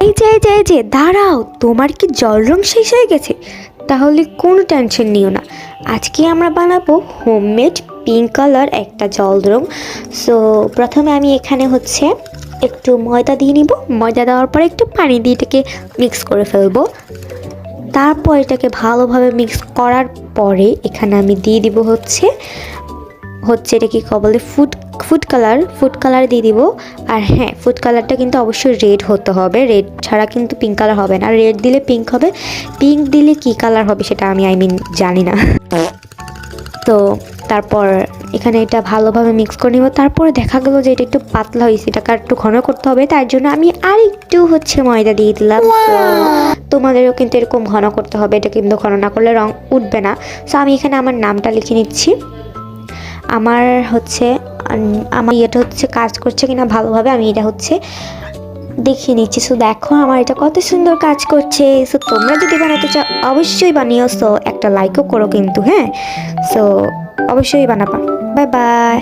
এই যে দাঁড়াও, তোমার কি জল রং শেষ হয়ে গেছে? তাহলে কোনো টেনশন নিও না, আজকে আমরা বানাবো হোমমেড পিঙ্ক কালার একটা জল রং। সো প্রথমে আমি এখানে হচ্ছে একটু ময়দা দিয়ে নিব। ময়দা দেওয়ার পরে একটু পানি দিয়ে এটাকে মিক্স করে ফেলবো। তারপর এটাকে ভালোভাবে মিক্স করার পরে এখানে আমি দিয়ে দিব হচ্ছে এটা কি বলে ফুড কালার দিয়ে দিব। আর হ্যাঁ, ফুড কালারটা কিন্তু অবশ্যই রেড হতে হবে, রেড ছাড়া কিন্তু পিঙ্ক কালার হবে না। রেড দিলে পিঙ্ক হবে, পিঙ্ক দিলে কি কালার হবে সেটা আমি জানি না। তো তারপর এখানে এটা ভালোভাবে মিক্স করে নিব। তারপরে দেখা গেল যে এটা একটু পাতলা হয়েছে, এটাকে একটু ঘন করতে হবে, তার জন্য আমি আর একটু হচ্ছে ময়দা দিয়ে দিলাম। তোমাদেরও কিন্তু এরকম ঘন করতে হবে, এটা কিন্তু ঘন না করলে রং উঠবে না। সো আমি এখানে আমার নামটা লিখে নিচ্ছি। আমার হচ্ছে আমার এটা হচ্ছে কাজ করছে কিনা ভালোভাবে আমি এটা হচ্ছে দেখিয়ে নিচ্ছি। সো দেখো আমার এটা কত সুন্দর কাজ করছে। সো তোমরা যদি বানাতে চাও অবশ্যই বানিও। সো একটা লাইকও করো কিন্তু, হ্যাঁ। সো অবশ্যই বানাবা। Bye bye.